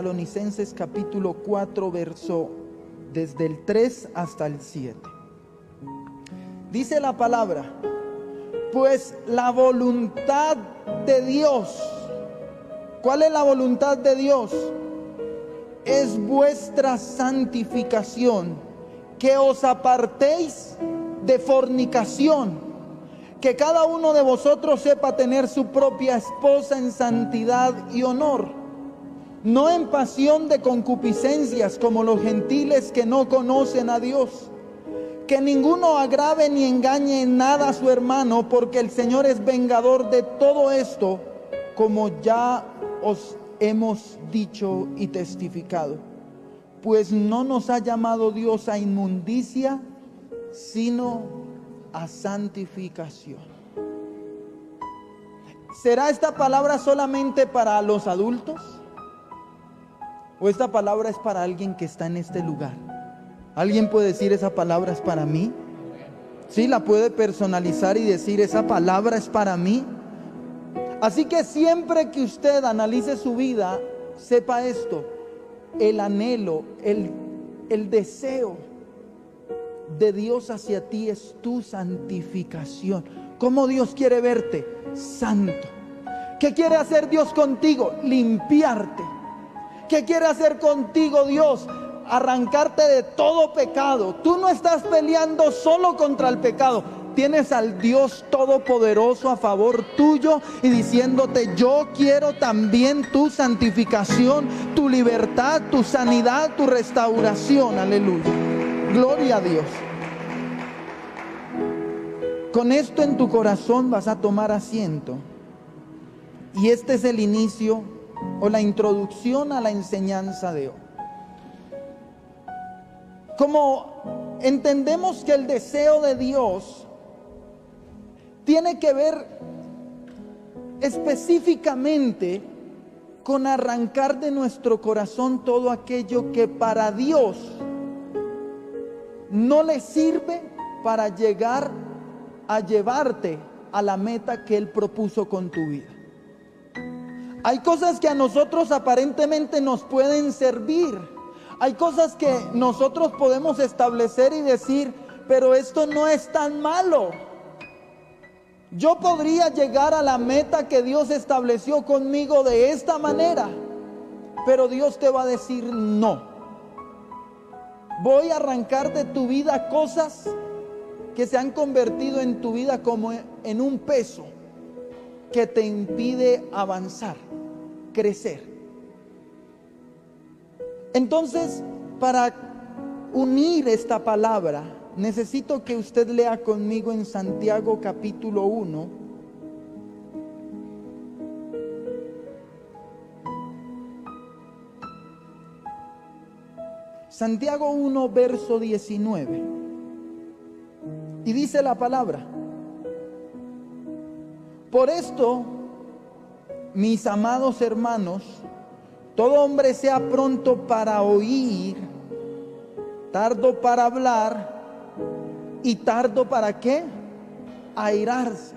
Tesalonicenses capítulo 4, verso desde el 3 hasta el 7. Dice la palabra: pues la voluntad de Dios, ¿cuál es la voluntad de Dios? Es vuestra santificación, que os apartéis de fornicación, que cada uno de vosotros sepa tener su propia esposa en santidad y honor, no en pasión de concupiscencias como los gentiles que no conocen a Dios. Que ninguno agrave ni engañe en nada a su hermano, porque el Señor es vengador de todo esto, como ya os hemos dicho y testificado. Pues no nos ha llamado Dios a inmundicia, sino a santificación. ¿Será esta palabra solamente para los adultos? ¿O esta palabra es para alguien que está en este lugar? ¿Alguien puede decir esa palabra es para mí? Sí, la puede personalizar y decir esa palabra es para mí. Así que siempre que usted analice su vida, sepa esto: el anhelo, el deseo de Dios hacia ti es tu santificación. ¿Cómo Dios quiere verte? Santo. ¿Qué quiere hacer Dios contigo? Limpiarte. ¿Qué quiere hacer contigo Dios? Arrancarte de todo pecado. Tú no estás peleando solo contra el pecado. Tienes al Dios Todopoderoso a favor tuyo y diciéndote: yo quiero también tu santificación, tu libertad, tu sanidad, tu restauración. Aleluya. Gloria a Dios. Con esto en tu corazón vas a tomar asiento. Y este es el inicio o la introducción a la enseñanza de hoy. Como entendemos que el deseo de Dios tiene que ver específicamente con arrancar de nuestro corazón todo aquello que para Dios no le sirve para llegar a llevarte a la meta que Él propuso con tu vida. Hay cosas que a nosotros aparentemente nos pueden servir. Hay cosas que nosotros podemos establecer y decir: pero esto no es tan malo. Yo podría llegar a la meta que Dios estableció conmigo de esta manera. Pero Dios te va a decir: no. Voy a arrancar de tu vida cosas que se han convertido en tu vida como en un peso que te impide avanzar, crecer. Entonces, para unir esta palabra, necesito que usted lea conmigo en Santiago capítulo 1. Santiago 1, verso 19. Y dice la palabra: por esto, mis amados hermanos, todo hombre sea pronto para oír, tardo para hablar y tardo ¿para qué? Airarse.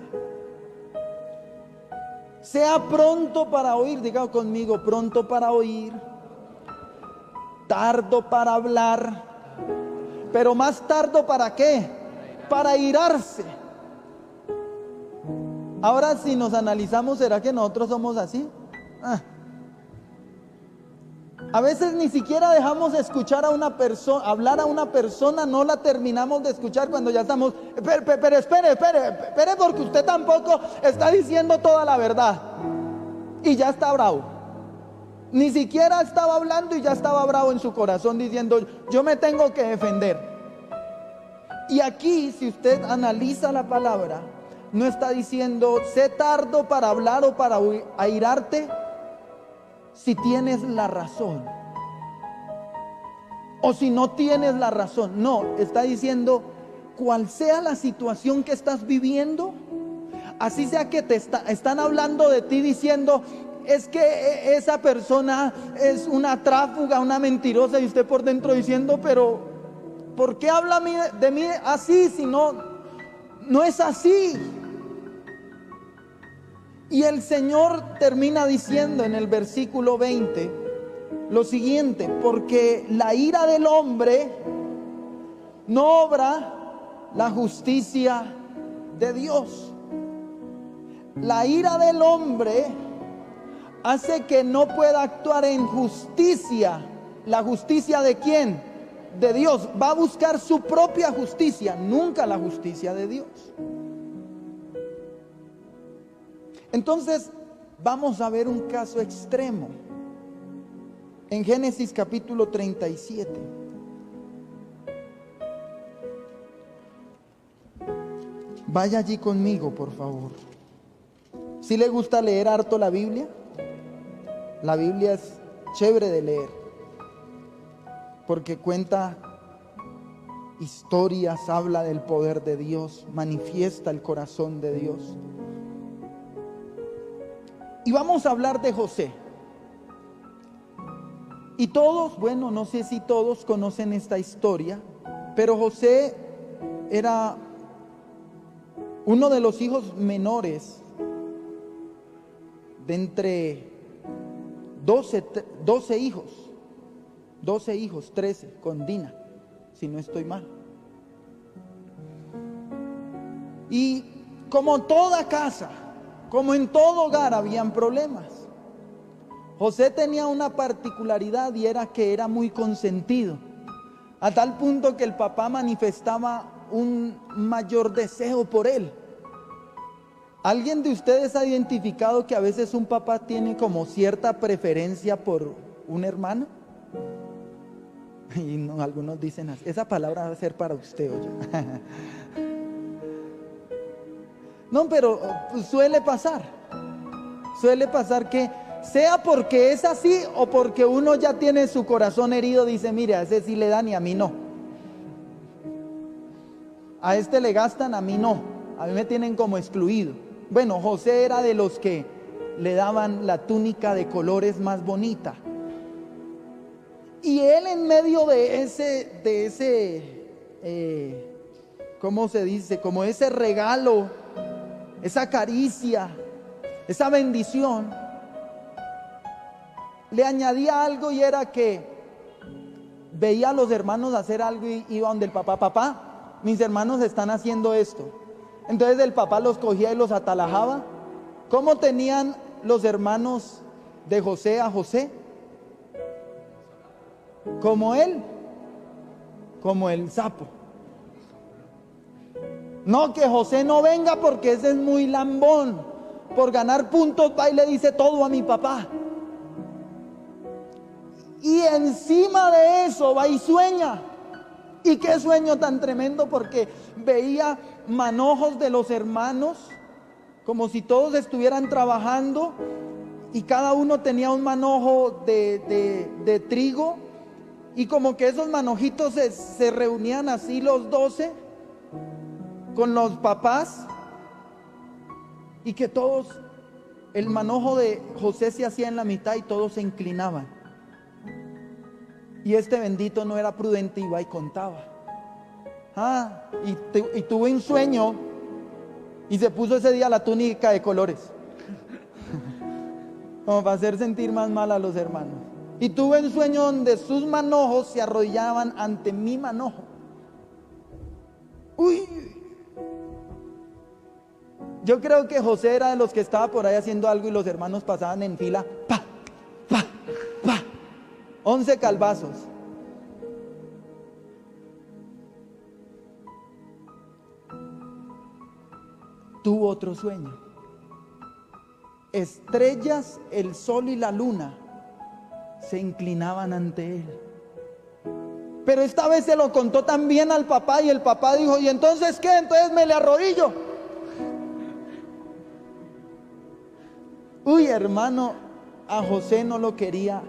Sea pronto para oír, diga conmigo: pronto para oír, tardo para hablar, pero más tardo ¿para qué? Para airarse. Ahora, si nos analizamos, ¿será que nosotros somos así? A veces ni siquiera dejamos de escuchar a una persona, hablar a una persona, no la terminamos de escuchar cuando ya estamos. Pero espere, porque usted tampoco está diciendo toda la verdad. Y ya está bravo. Ni siquiera estaba hablando y ya estaba bravo en su corazón diciendo: yo me tengo que defender. Y aquí, si usted analiza la palabra, no está diciendo: sé tardo para hablar o para airarte si tienes la razón, o si no tienes la razón. No, está diciendo: cual sea la situación que estás viviendo, así sea que te están hablando de ti diciendo: es que esa persona es una tráfuga, una mentirosa, y usted por dentro diciendo: pero ¿por qué habla de mí así si no es así? Y el Señor termina diciendo en el versículo 20: lo siguiente: porque la ira del hombre no obra la justicia de Dios. La ira del hombre hace que no pueda actuar en justicia. ¿La justicia de quién? De Dios. Va a buscar su propia justicia, nunca la justicia de Dios. Entonces, vamos a ver un caso extremo. En Génesis capítulo 37. Vaya allí conmigo, por favor. ¿Sí le gusta leer harto la Biblia? La Biblia es chévere de leer, porque cuenta historias, habla del poder de Dios, manifiesta el corazón de Dios. Y vamos a hablar de José. Y todos, bueno, no sé si todos conocen esta historia, pero José era uno de los hijos menores de entre 12 hijos, 13 con Dina, si no estoy mal. Y como toda casa, como en todo hogar, habían problemas. José tenía una particularidad, y era que era muy consentido, a tal punto que el papá manifestaba un mayor deseo por él. ¿Alguien de ustedes ha identificado que a veces un papá tiene como cierta preferencia por un hermano? Y no, algunos dicen así, esa palabra va a ser para usted, oye. No, pero suele pasar que sea porque es así o porque uno ya tiene su corazón herido, dice, mire, a ese sí le dan y a mí no. A este le gastan, a mí no. A mí me tienen como excluido. Bueno, José era de los que le daban la túnica de colores más bonita. Y él, en medio de ese ¿cómo se dice? Como ese regalo, esa caricia, esa bendición, le añadía algo, y era que veía a los hermanos hacer algo y iba donde el papá: papá, mis hermanos están haciendo esto. Entonces el papá los cogía y los atalajaba. ¿Cómo tenían los hermanos de José a José? Como él, como el sapo. No, que José no venga porque ese es muy lambón. Por ganar puntos va y le dice todo a mi papá. Y encima de eso va y sueña. Y qué sueño tan tremendo, porque veía manojos de los hermanos, como si todos estuvieran trabajando, y cada uno tenía un manojo de trigo, y como que esos manojitos se reunían así los 12 con los papás, y que todos, el manojo de José se hacía en la mitad y todos se inclinaban. Y este bendito no era prudente, iba y contaba. Y tuve un sueño, y se puso ese día la túnica de colores, como para hacer sentir más mal a los hermanos. Y tuve un sueño donde sus manojos se arrodillaban ante mi manojo. Uy, yo creo que José era de los que estaba por ahí haciendo algo, y los hermanos pasaban en fila, pa, pa, pa, 11 calvazos. Tuvo otro sueño. Estrellas, el sol y la luna se inclinaban ante él. Pero esta vez se lo contó también al papá, y el papá dijo: ¿y entonces qué? Entonces me le arrodillo. Uy, hermano, a José no lo quería.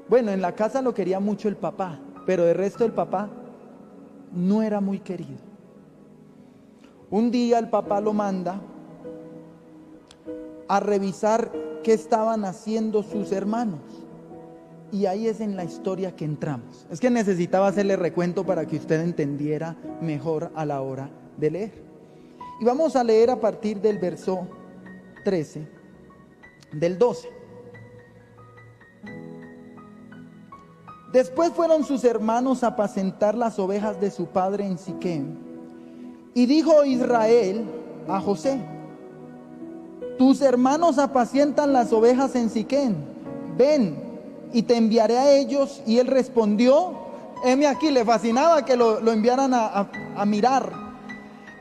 Bueno, en la casa lo quería mucho el papá, pero el resto del papá no era muy querido. Un día el papá lo manda a revisar qué estaban haciendo sus hermanos. Y ahí es en la historia que entramos. Es que necesitaba hacerle recuento para que usted entendiera mejor a la hora de leer. Y vamos a leer a partir del verso 13, del 12. Después fueron sus hermanos a apacentar las ovejas de su padre en Siquem. Y dijo Israel a José: tus hermanos apacientan las ovejas en Siquem, ven y te enviaré a ellos. Y él respondió, heme aquí, le fascinaba que lo enviaran a mirar.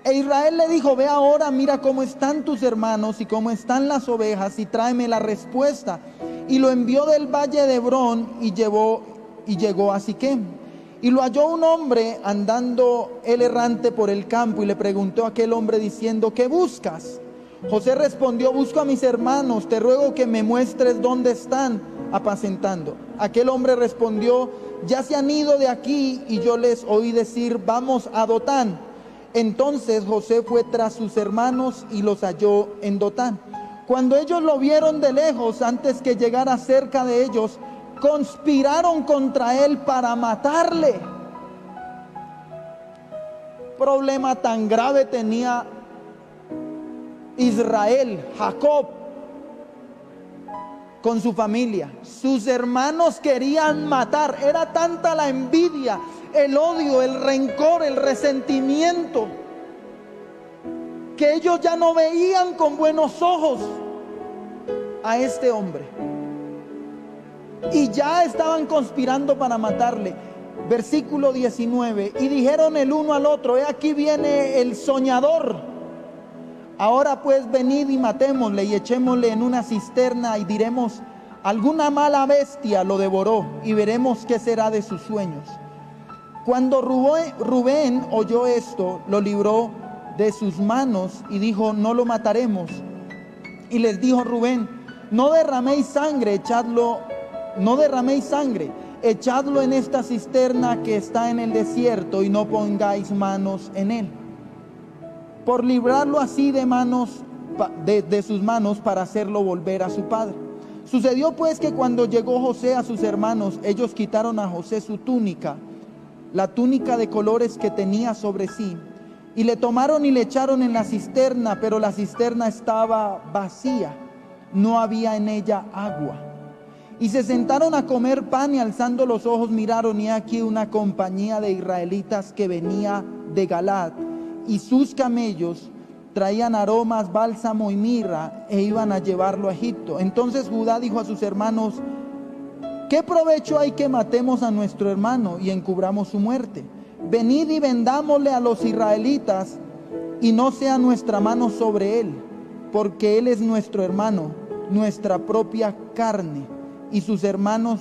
E Israel le dijo: ve ahora, mira cómo están tus hermanos y cómo están las ovejas, y tráeme la respuesta. Y lo envió del valle de Hebrón y llegó a Siquem. Y lo halló un hombre andando él errante por el campo, y le preguntó a aquel hombre diciendo: ¿qué buscas? José respondió: busco a mis hermanos, te ruego que me muestres dónde están apacentando. Aquel hombre respondió: ya se han ido de aquí, y yo les oí decir: vamos a Dotán. Entonces José fue tras sus hermanos y los halló en Dotán. Cuando ellos lo vieron de lejos, antes que llegara cerca de ellos, conspiraron contra él para matarle. Problema tan grave tenía Israel, Jacob, con su familia. Sus hermanos querían matar. Era tanta la envidia, el odio, el rencor, el resentimiento, que ellos ya no veían con buenos ojos a este hombre. Y ya estaban conspirando para matarle. Versículo 19. Y dijeron el uno al otro: he aquí viene el soñador. Ahora pues venid y matémosle y echémosle en una cisterna, y diremos: alguna mala bestia lo devoró, y veremos qué será de sus sueños. Cuando Rubén oyó esto, lo libró de sus manos y dijo: no lo mataremos. Y les dijo Rubén: no derraméis sangre, echadlo en esta cisterna que está en el desierto, y no pongáis manos en él, por librarlo así de sus manos, para hacerlo volver a su padre. Sucedió pues que cuando llegó José a sus hermanos, ellos quitaron a José su túnica, la túnica de colores que tenía sobre sí, y le tomaron y le echaron en la cisterna, pero la cisterna estaba vacía, no había en ella agua. Y se sentaron a comer pan, y alzando los ojos miraron, y aquí una compañía de israelitas que venía de Galaad, y sus camellos traían aromas, bálsamo y mirra, e iban a llevarlo a Egipto. Entonces Judá dijo a sus hermanos: ¿qué provecho hay que matemos a nuestro hermano y encubramos su muerte? Venid y vendámosle a los israelitas, y no sea nuestra mano sobre él, porque él es nuestro hermano, nuestra propia carne. Y sus hermanos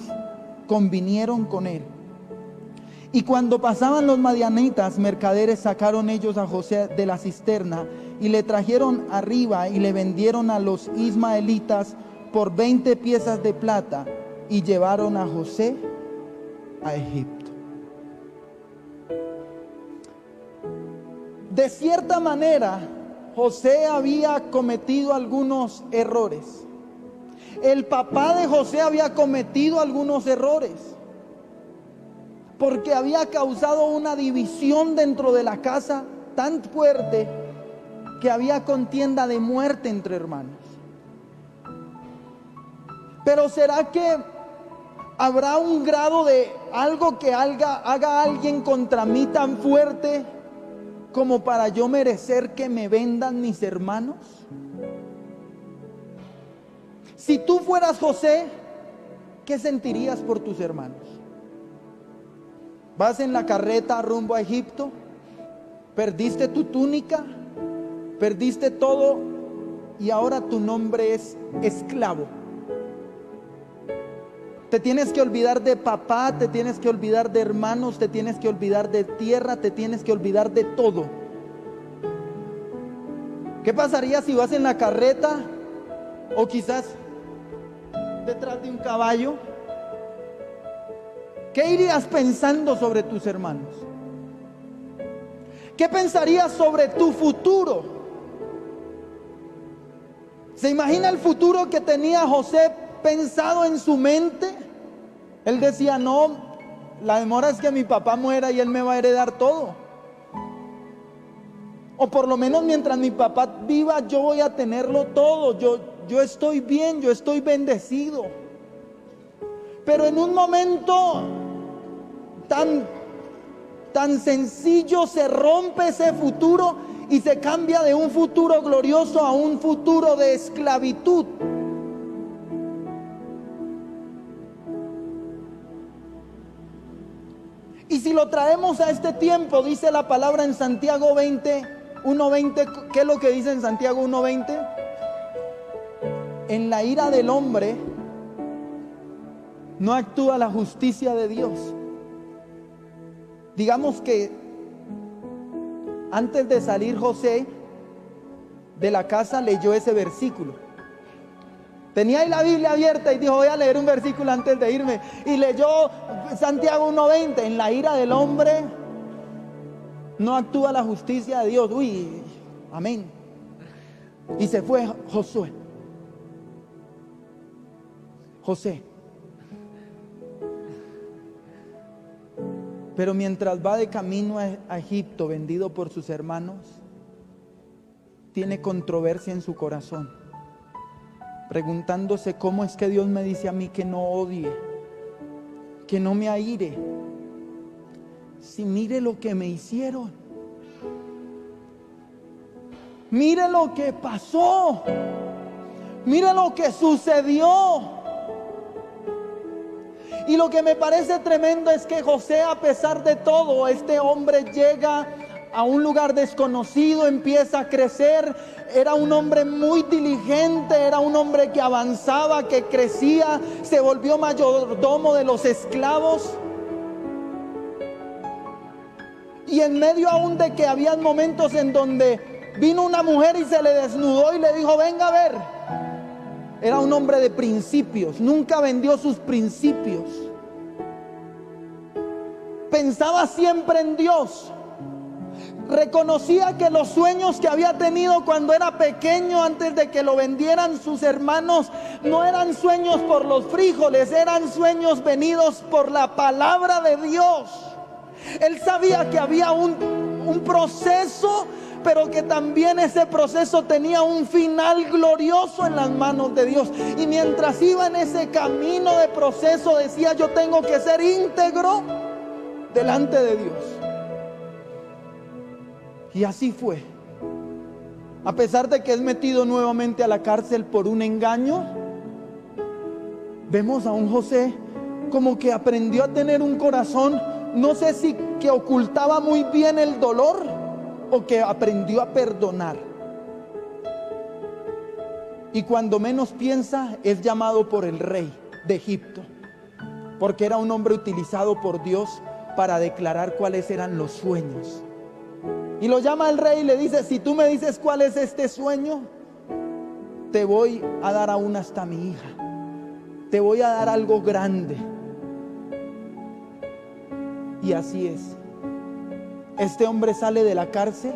convinieron con él. Y cuando pasaban los madianitas mercaderes, sacaron ellos a José de la cisterna, y le trajeron arriba, y le vendieron a los ismaelitas por 20 piezas de plata, y llevaron a José a Egipto. De cierta manera, José había cometido algunos errores. El papá de José había cometido algunos errores, porque había causado una división dentro de la casa tan fuerte que había contienda de muerte entre hermanos. Pero ¿será que habrá un grado de algo que haga alguien contra mí tan fuerte como para yo merecer que me vendan mis hermanos? Si tú fueras José, ¿qué sentirías por tus hermanos? Vas en la carreta rumbo a Egipto, perdiste tu túnica, perdiste todo, y ahora tu nombre es esclavo. Te tienes que olvidar de papá, te tienes que olvidar de hermanos, te tienes que olvidar de tierra, te tienes que olvidar de todo. ¿Qué pasaría si vas en la carreta, o quizás detrás de un caballo? ¿Qué irías pensando sobre tus hermanos? ¿Qué pensarías sobre tu futuro? ¿Se imagina el futuro que tenía José pensado en su mente? Él decía: no, la demora es que mi papá muera y él me va a heredar todo. O por lo menos mientras mi papá viva, yo voy a tenerlo todo. Yo estoy bien, yo estoy bendecido. Pero en un momento tan sencillo se rompe ese futuro y se cambia de un futuro glorioso a un futuro de esclavitud. Y si lo traemos a este tiempo, dice la palabra en Santiago 1:20, ¿qué es lo que dice en Santiago 1:20? En la ira del hombre no actúa la justicia de Dios. Digamos que antes de salir José de la casa leyó ese versículo. Tenía ahí la Biblia abierta y dijo: voy a leer un versículo antes de irme. Y leyó Santiago 1:20. En la ira del hombre no actúa la justicia de Dios. Uy, amén. Y se fue José. Pero mientras va de camino a Egipto, vendido por sus hermanos, tiene controversia en su corazón, preguntándose: ¿cómo es que Dios me dice a mí que no odie, que no me aire? Si mire lo que me hicieron, mire lo que pasó, mire lo que sucedió. Y lo que me parece tremendo es que José, a pesar de todo, este hombre llega a un lugar desconocido, empieza a crecer. Era un hombre muy diligente, era un hombre que avanzaba, que crecía, se volvió mayordomo de los esclavos. Y en medio aún de que había momentos en donde vino una mujer y se le desnudó y le dijo: venga a ver. Era un hombre de principios, nunca vendió sus principios. Pensaba siempre en Dios. Reconocía que los sueños que había tenido cuando era pequeño, antes de que lo vendieran sus hermanos, no eran sueños por los frijoles, eran sueños venidos por la palabra de Dios. Él sabía que había un proceso, pero que también ese proceso tenía un final glorioso en las manos de Dios. Y mientras iba en ese camino de proceso, decía: yo tengo que ser íntegro delante de Dios. Y así fue. A pesar de que es metido nuevamente a la cárcel por un engaño, vemos a un José como que aprendió a tener un corazón, no sé si que ocultaba muy bien el dolor o que aprendió a perdonar. Y cuando menos piensa, es llamado por el rey de Egipto, porque era un hombre utilizado por Dios para declarar cuáles eran los sueños. Y lo llama el rey y le dice: si tú me dices cuál es este sueño, te voy a dar aún hasta mi hija, te voy a dar algo grande. Y así es. Este hombre sale de la cárcel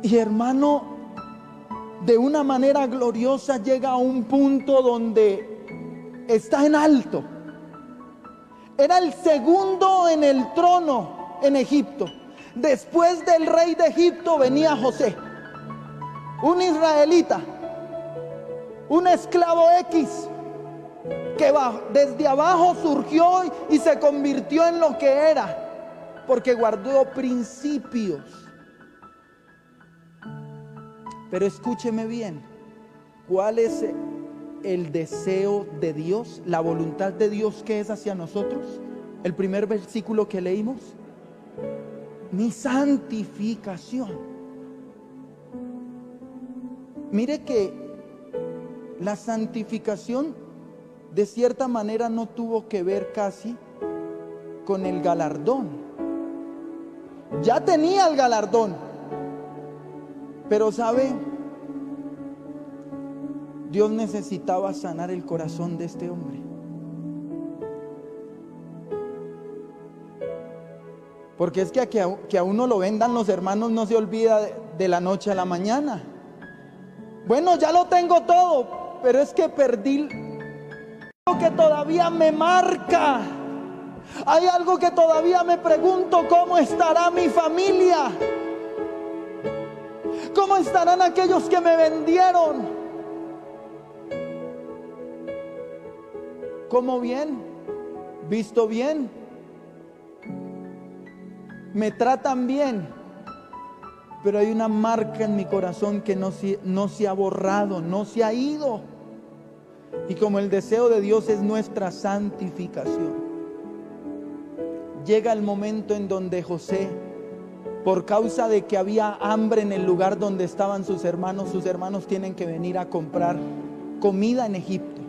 y, hermano, de una manera gloriosa llega a un punto donde está en alto. Era el segundo en el trono en Egipto. Después del rey de Egipto venía José, un israelita, un esclavo X, que desde abajo surgió y se convirtió en lo que era, porque guardó principios. Pero escúcheme bien, ¿cuál es el deseo de Dios, la voluntad de Dios que es hacia nosotros? El primer versículo que leímos: mi santificación. Mire que la santificación de cierta manera no tuvo que ver casi con el galardón. Ya tenía el galardón, pero ¿sabe? Dios necesitaba sanar el corazón de este hombre. Porque es que a uno lo vendan los hermanos no se olvida de la noche a la mañana. Bueno, ya lo tengo todo, pero es que perdí algo que todavía me marca. Hay algo que todavía me pregunto: ¿cómo estará mi familia? ¿Cómo estarán aquellos que me vendieron? ¿Cómo bien? visto bien, me tratan bien, pero hay una marca en mi corazón que no se ha borrado, no se ha ido. Y como el deseo de Dios es nuestra santificación, llega el momento en donde José, por causa de que había hambre en el lugar donde estaban sus hermanos tienen que venir a comprar comida en Egipto.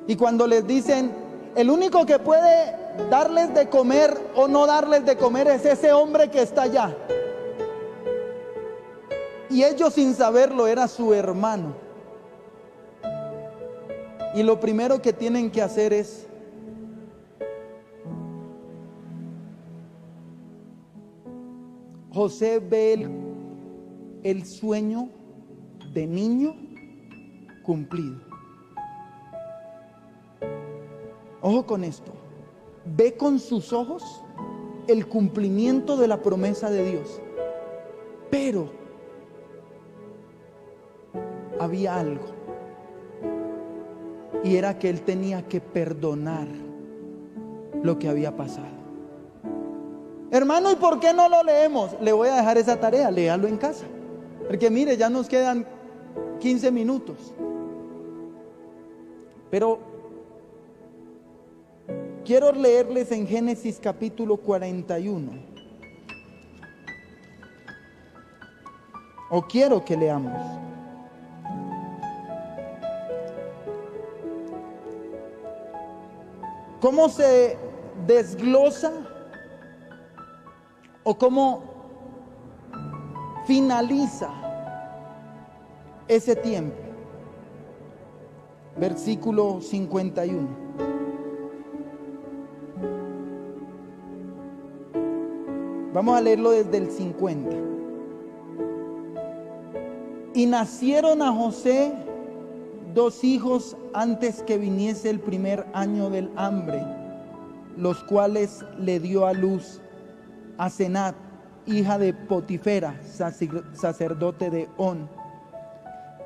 Y cuando les dicen, el único que puede darles de comer o no darles de comer es ese hombre que está allá. Y ellos, sin saberlo, era su hermano. Y lo primero que tienen que hacer es José ve el sueño de niño cumplido. Ojo con esto. Ve con sus ojos el cumplimiento de la promesa de Dios. Pero había algo. Y era que él tenía que perdonar lo que había pasado. Hermano, ¿y por qué no lo leemos? Le voy a dejar esa tarea, léalo en casa. Porque mire, ya nos quedan 15 minutos. Pero quiero leerles en Génesis capítulo 41. O quiero que leamos. ¿Cómo se desglosa o cómo finaliza ese tiempo? Versículo 51. Vamos a leerlo desde el 50. Y nacieron a José 2 hijos antes que viniese el primer año del hambre, los cuales le dio a luz a Senat, hija de Potifera, sacerdote de On.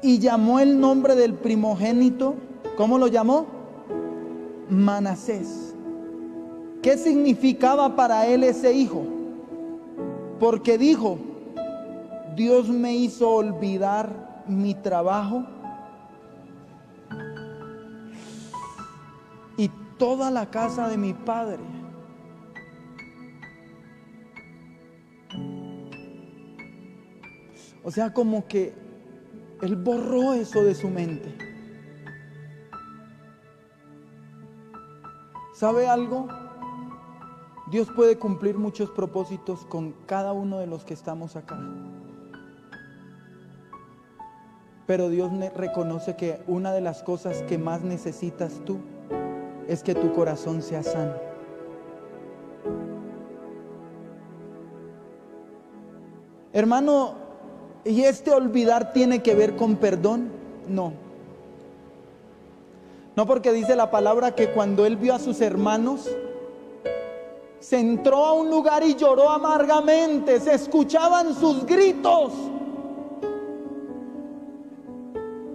Y llamó el nombre del primogénito, ¿cómo lo llamó? Manasés. ¿Qué significaba para él ese hijo? Porque dijo, Dios me hizo olvidar mi trabajo y toda la casa de mi padre. O sea, como que él borró eso de su mente. ¿Sabe algo? Dios puede cumplir muchos propósitos con cada uno de los que estamos acá. Pero Dios reconoce que una de las cosas que más necesitas tú es que tu corazón sea sano. Hermano, ¿y este olvidar tiene que ver con perdón? No. No, porque dice la palabra que cuando él vio a sus hermanos, se entró a un lugar y lloró amargamente. Se escuchaban sus gritos.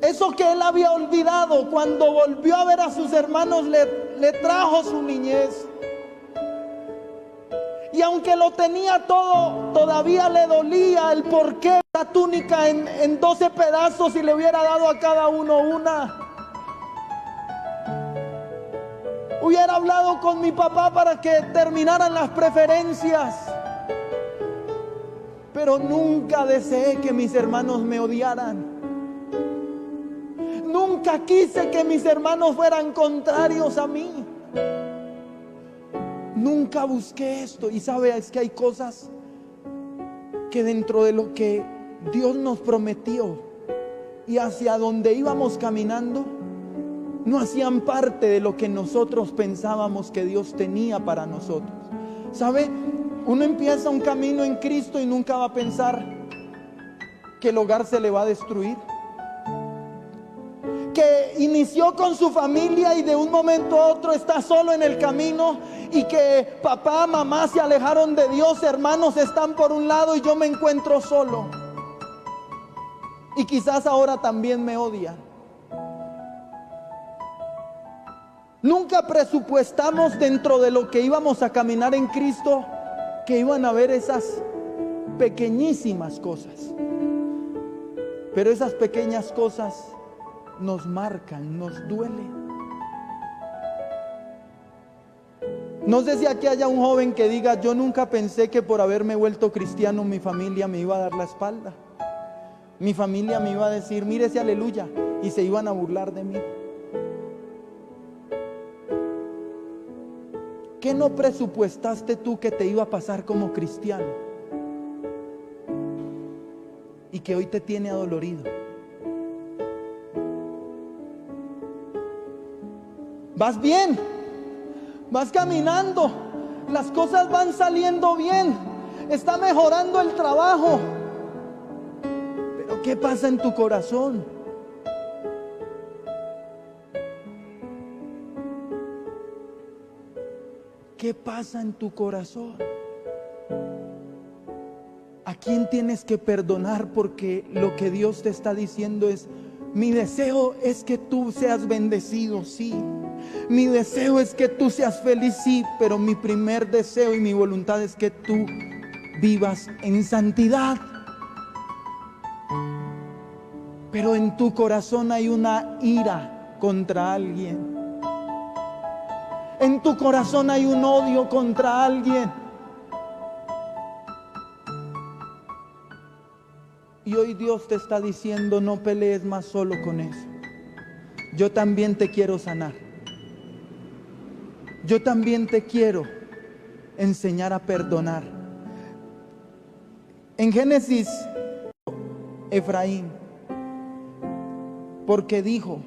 Eso que él había olvidado, cuando volvió a ver a sus hermanos, le trajo su niñez. Y aunque lo tenía todo, todavía le dolía el porqué la túnica en 12 pedazos y le hubiera dado a cada uno una. Hubiera hablado con mi papá para que terminaran las preferencias. Pero nunca deseé que mis hermanos me odiaran. Nunca quise que mis hermanos fueran contrarios a mí. Nunca busqué esto. Y sabe, es que hay cosas que dentro de lo que Dios nos prometió y hacia donde íbamos caminando, no hacían parte de lo que nosotros pensábamos que Dios tenía para nosotros. ¿Sabe? Uno empieza un camino en Cristo y nunca va a pensar que el hogar se le va a destruir. Que inició con su familia y de un momento a otro está solo en el camino, y que papá, mamá se alejaron de Dios, hermanos están por un lado y yo me encuentro solo. Y quizás ahora también me odian. Nunca presupuestamos dentro de lo que íbamos a caminar en Cristo que iban a haber esas pequeñísimas cosas. Pero esas pequeñas cosas nos marcan, nos duelen. No sé si aquí haya un joven que diga: yo nunca pensé que por haberme vuelto cristiano mi familia me iba a dar la espalda. Mi familia me iba a decir: mire ese aleluya, y se iban a burlar de mí. ¿Qué no presupuestaste tú que te iba a pasar como cristiano? Y que hoy te tiene adolorido. Vas bien, vas caminando, las cosas van saliendo bien, está mejorando el trabajo. Pero ¿qué pasa en tu corazón? ¿Qué pasa en tu corazón? ¿A quién tienes que perdonar? Porque lo que Dios te está diciendo es: mi deseo es que tú seas bendecido, sí. Mi deseo es que tú seas feliz, sí. Pero mi primer deseo y mi voluntad es que tú vivas en santidad. Pero en tu corazón hay una ira contra alguien. En tu corazón hay un odio contra alguien. Y hoy Dios te está diciendo: no pelees más solo con eso. Yo también te quiero sanar. Yo también te quiero enseñar a perdonar. En Génesis, Efraín, porque dijo: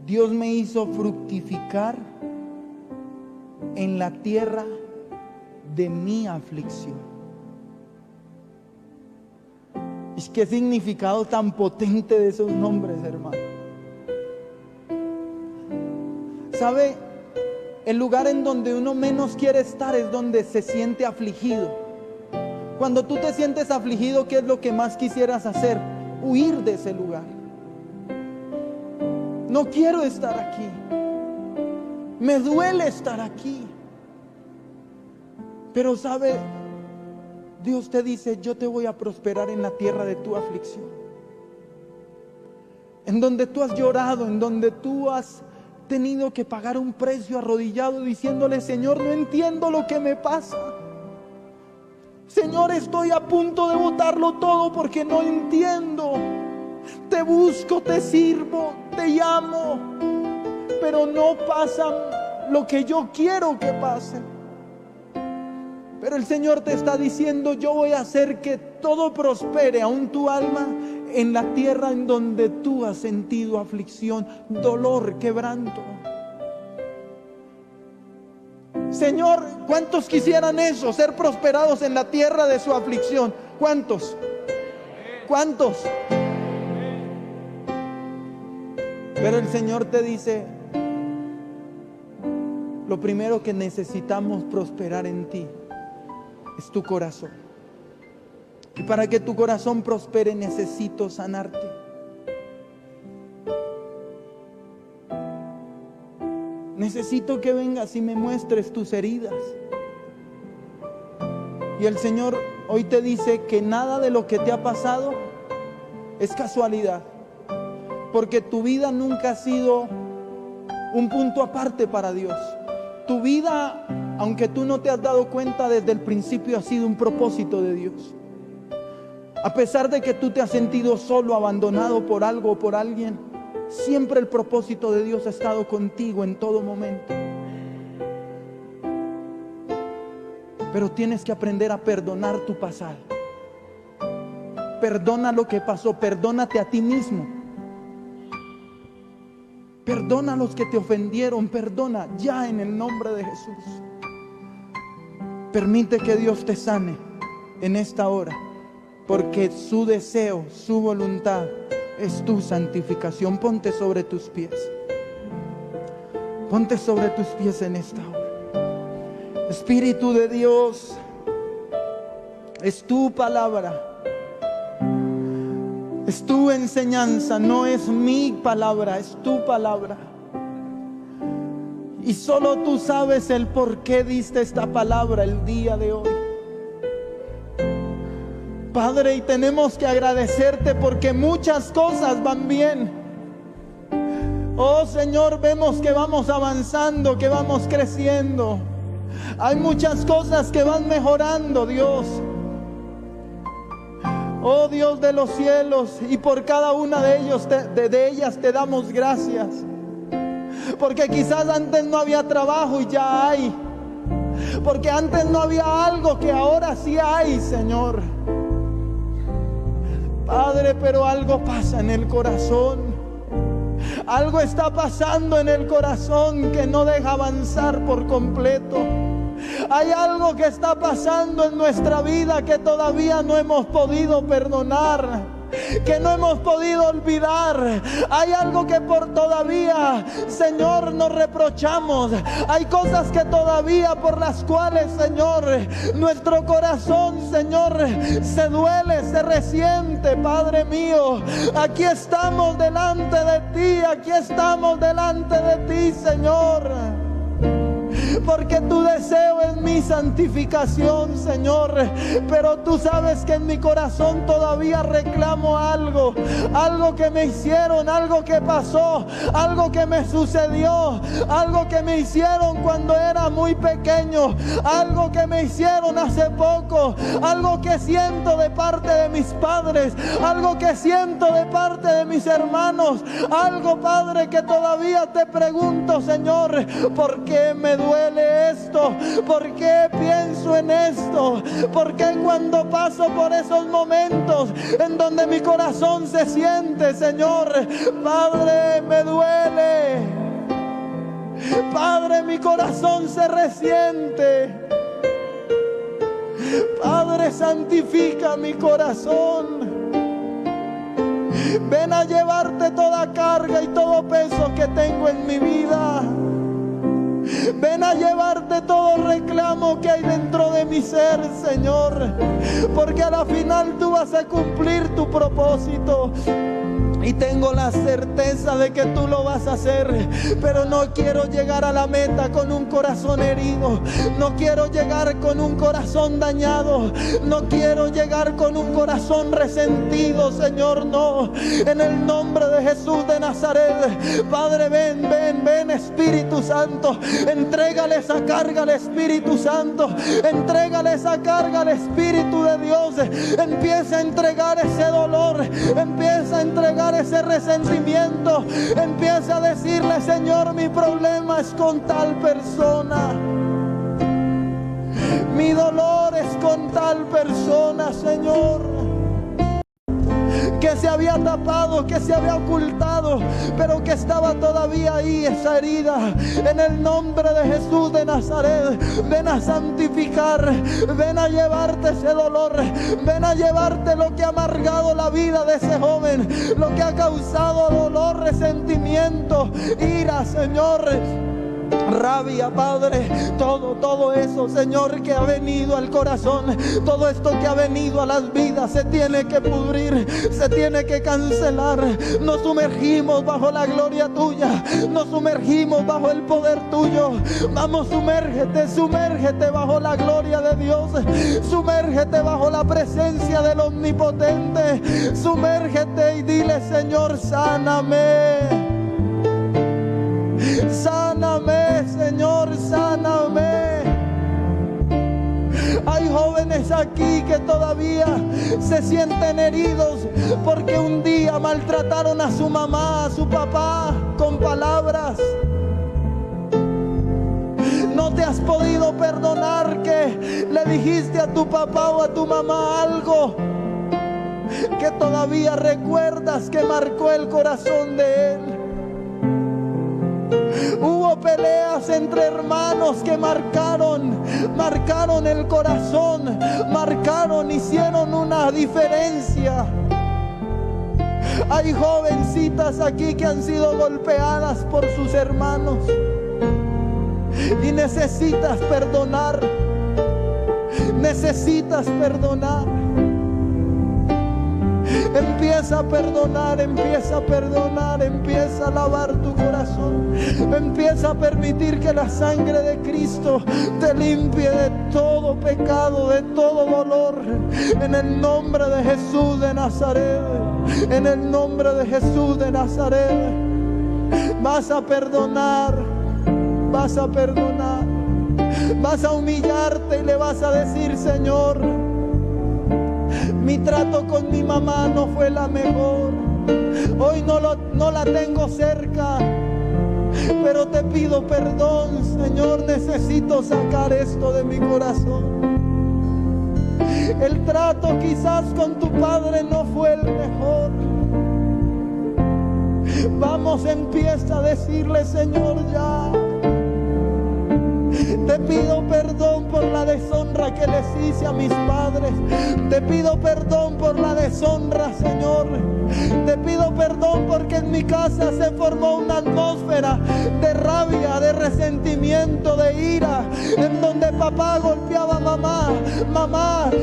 Dios me hizo fructificar en la tierra de mi aflicción. ¿Y qué significado tan potente de esos nombres, hermano? ¿Sabe? El lugar en donde uno menos quiere estar es donde se siente afligido. Cuando tú te sientes afligido, ¿qué es lo que más quisieras hacer? Huir de ese lugar. No quiero estar aquí. Me duele estar aquí. Pero ¿sabe? Dios te dice: yo te voy a prosperar en la tierra de tu aflicción. En donde tú has llorado, en donde tú has tenido que pagar un precio arrodillado diciéndole: Señor, no entiendo lo que me pasa. Señor, estoy a punto de botarlo todo porque no entiendo. Te busco, te sirvo, te llamo, pero no pasa lo que yo quiero que pase. Pero el Señor te está diciendo: yo voy a hacer que todo prospere, aún tu alma, en la tierra en donde tú has sentido aflicción, dolor, quebranto. Señor, ¿cuántos quisieran eso? Ser prosperados en la tierra de su aflicción. ¿Cuántos? ¿Cuántos? Pero el Señor te dice: lo primero que necesitamos prosperar en ti es tu corazón. Y para que tu corazón prospere, necesito sanarte. Necesito que vengas y me muestres tus heridas. Y el Señor hoy te dice que nada de lo que te ha pasado es casualidad, porque tu vida nunca ha sido un punto aparte para Dios. Tu vida, aunque tú no te has dado cuenta, desde el principio ha sido un propósito de Dios. A pesar de que tú te has sentido solo, abandonado por algo o por alguien, siempre el propósito de Dios ha estado contigo en todo momento. Pero tienes que aprender a perdonar tu pasado. Perdona lo que pasó, perdónate a ti mismo. Perdona a los que te ofendieron, perdona ya en el nombre de Jesús. Permite que Dios te sane en esta hora, porque su deseo, su voluntad es tu santificación. Ponte sobre tus pies. Ponte sobre tus pies en esta hora. Espíritu de Dios, es tu palabra. Es tu enseñanza, no es mi palabra, es tu palabra. Y solo tú sabes el por qué diste esta palabra el día de hoy. Padre, y tenemos que agradecerte porque muchas cosas van bien. Oh Señor, vemos que vamos avanzando, que vamos creciendo. Hay muchas cosas que van mejorando, Dios. Oh Dios de los cielos, y por cada una de ellas te damos gracias. Porque quizás antes no había trabajo y ya hay. Porque antes no había algo que ahora sí hay, Señor. Padre, pero algo pasa en el corazón. Algo está pasando en el corazón que no deja avanzar por completo. Hay algo que está pasando en nuestra vida que todavía no hemos podido perdonar, que no hemos podido olvidar. Hay algo que por todavía, Señor, nos reprochamos. Hay cosas que todavía por las cuales, Señor, nuestro corazón, Señor, se duele, se resiente. Padre mío, aquí estamos delante de ti, aquí estamos delante de ti, Señor. Porque tu deseo es mi santificación, Señor. Pero tú sabes que en mi corazón todavía reclamo algo. Algo que me hicieron, algo que pasó, algo que me sucedió, algo que me hicieron cuando era muy pequeño, algo que me hicieron hace poco, algo que siento de parte de mis padres, algo que siento de parte de mis hermanos, algo, Padre, que todavía te pregunto, Señor, ¿por qué me duele esto? ¿Por qué pienso en esto? ¿Por qué cuando paso por esos momentos en donde mi corazón se siente, Señor, Padre, me duele? Padre, mi corazón se resiente. Padre, santifica mi corazón. Ven a llevarte toda carga y todo peso que tengo en mi vida. Ven a llevarte todo reclamo que hay dentro de mi ser, Señor. Porque a la final tú vas a cumplir tu propósito. Y tengo la certeza de que tú lo vas a hacer. Pero no quiero llegar a la meta con un corazón herido. No quiero llegar con un corazón dañado. No quiero llegar con un corazón resentido, Señor, no. En el nombre de Jesús de Nazaret, Padre, ven, ven, ven, Espíritu Santo. Entrégale esa carga al Espíritu Santo. Entrégale esa carga al Espíritu de Dios. Empieza a entregar ese dolor. Empieza a entregar ese resentimiento. Empieza a decirle: Señor, mi problema es con tal persona. Mi dolor es con tal persona, Señor, que se había tapado, que se había ocultado, pero que estaba todavía ahí esa herida. En el nombre de Jesús de Nazaret, ven a santificar, ven a llevarte ese dolor, ven a llevarte lo que ha amargado la vida de ese joven, lo que ha causado dolor, resentimiento, ira, Señor, rabia, Padre, todo eso, Señor, que ha venido al corazón, todo esto que ha venido a las vidas, se tiene que pudrir, se tiene que cancelar. Nos sumergimos bajo la gloria tuya, nos sumergimos bajo el poder tuyo. Vamos, sumérgete, sumérgete bajo la gloria de Dios, sumérgete bajo la presencia del Omnipotente, sumérgete y dile: Señor, sáname. Sáname, Señor, sáname. Hay jóvenes aquí que todavía se sienten heridos porque un día maltrataron a su mamá, a su papá con palabras. No te has podido perdonar que le dijiste a tu papá o a tu mamá algo que todavía recuerdas que marcó el corazón de él. Hubo peleas entre hermanos que marcaron el corazón, hicieron una diferencia. Hay jovencitas aquí que han sido golpeadas por sus hermanos y necesitas perdonar, Empieza a perdonar, empieza a perdonar, empieza a lavar tu corazón. Empieza a permitir que la sangre de Cristo te limpie de todo pecado, de todo dolor. En el nombre de Jesús de Nazaret, en el nombre de Jesús de Nazaret, vas a perdonar, vas a perdonar, vas a humillarte y le vas a decir: Señor, mi trato con mi mamá no fue la mejor. Hoy no la tengo cerca, pero te pido perdón, Señor. Necesito sacar esto de mi corazón. El trato quizás con tu padre no fue el mejor. Vamos, empieza a decirle: Señor, ya. Te pido perdón por la deshonra que les hice a mis padres. Te pido perdón por la deshonra, Señor. Te pido perdón porque en mi casa se formó una atmósfera de rabia, de resentimiento, de ira, en donde papá golpeaba a mamá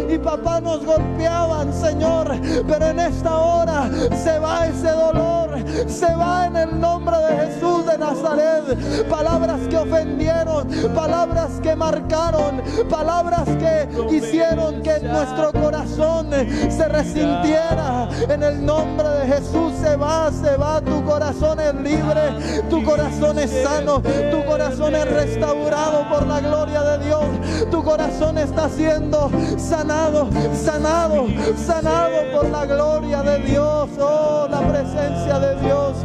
y papá nos golpeaban, Señor. Pero en esta hora se va ese dolor, se va en el nombre de Jesús de Nazaret. Palabras que ofendieron, palabras que marcaron, palabras que hicieron que nuestro corazón se resintiera. En el nombre de Jesús se va. Tu corazón es libre, tu corazón es sano, tu corazón es restaurado por la gloria de Dios. Tu corazón está siendo sanado por la gloria de Dios. Oh, la presencia de Dios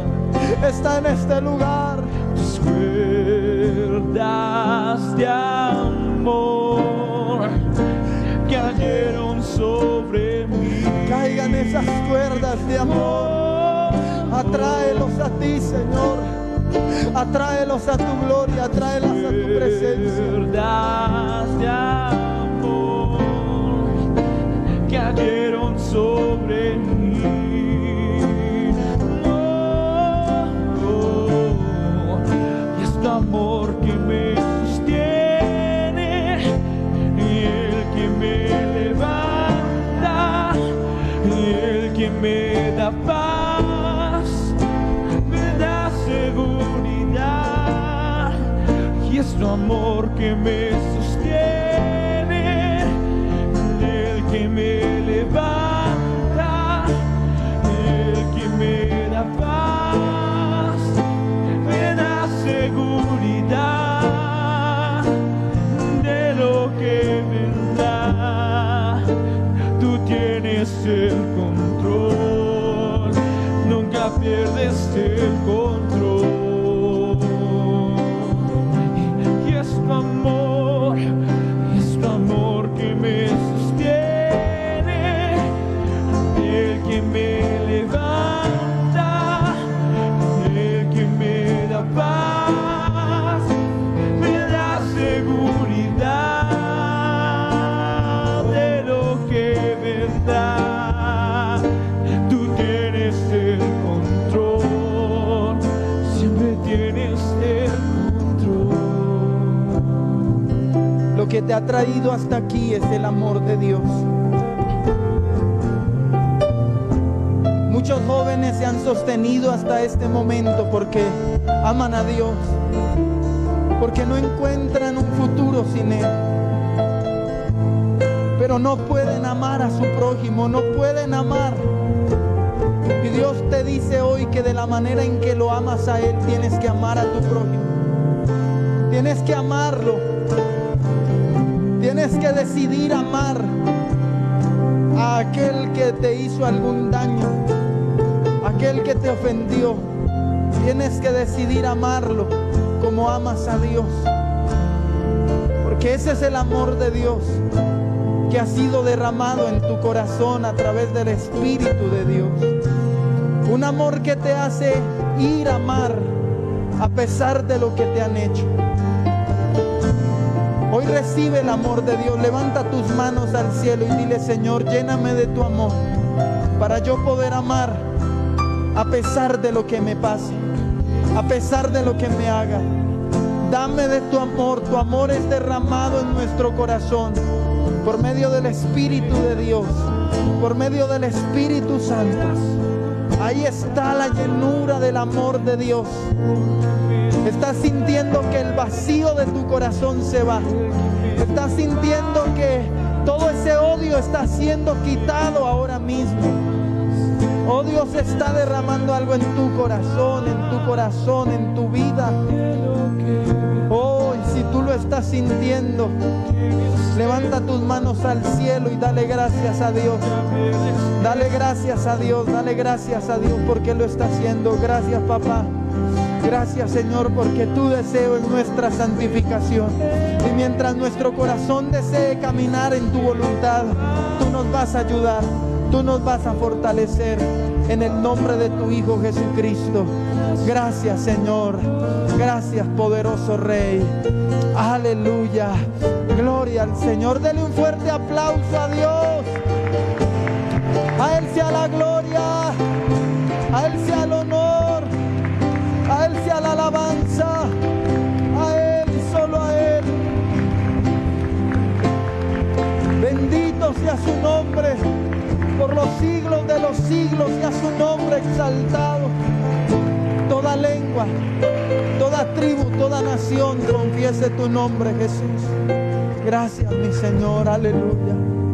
está en este lugar. Tus cuerdas de amor cayeron sobre mí. Caigan esas cuerdas de amor. Atráelos a ti, Señor. Atráelos a tu gloria, atráelos a tu presencia. Cuerdas de amor cayeron sobre mí. Y es tu amor que me sostiene y el que me levanta y el que me da paz, me da seguridad. Y es tu amor que me sostiene, el que me levanta, el que me da paz, me da seguridad de lo que vendrá. Tú tienes el control, nunca pierdes el control. Y es tu amor que me sostiene, el que me levanta, el que me da paz, me da seguridad de lo que vendrá. Tú tienes el control, siempre tienes el control. Lo que te ha traído hasta aquí es el amor de Dios. Muchos jóvenes se han sostenido hasta este momento porque aman a Dios, porque no encuentran un futuro sin Él. Pero no pueden amar a su prójimo, no pueden amar. Y Dios te dice hoy que de la manera en que lo amas a Él, tienes que amar a tu prójimo. Tienes que amarlo. Tienes que decidir amar a aquel que te hizo algún daño, aquel que te ofendió. Tienes que decidir amarlo como amas a Dios. Porque ese es el amor de Dios que ha sido derramado en tu corazón a través del Espíritu de Dios. Un amor que te hace ir a amar a pesar de lo que te han hecho. Hoy recibe el amor de Dios. Levanta tus manos al cielo y dile: Señor, lléname de tu amor para yo poder amar a pesar de lo que me pase, a pesar de lo que me haga. Dame de tu amor. Tu amor es derramado en nuestro corazón por medio del Espíritu de Dios. por medio del Espíritu Santo. Ahí está la llenura del amor de Dios. Estás sintiendo que el vacío de tu corazón se va. Estás sintiendo que todo ese odio está siendo quitado ahora mismo. Oh, Dios está derramando algo en tu corazón, en tu vida. Oh, y si tú lo estás sintiendo, levanta tus manos al cielo y dale gracias a Dios. Dale gracias a Dios, dale gracias a Dios porque lo está haciendo. Gracias, papá. Gracias, Señor, porque tu deseo es nuestra santificación. Y mientras nuestro corazón desee caminar en tu voluntad, tú nos vas a ayudar, tú nos vas a fortalecer en el nombre de tu Hijo Jesucristo. Gracias, Señor. Gracias, poderoso Rey. Aleluya. Gloria al Señor. Dele un fuerte aplauso a Dios. A Él sea la gloria. A Él sea el honor. A Él sea la alabanza. A Él y solo a Él. Bendito sea su nombre por los siglos de los siglos, sea su nombre exaltado. Toda lengua, toda tribu, toda nación confiese tu nombre, Jesús. Gracias, mi Señor, aleluya.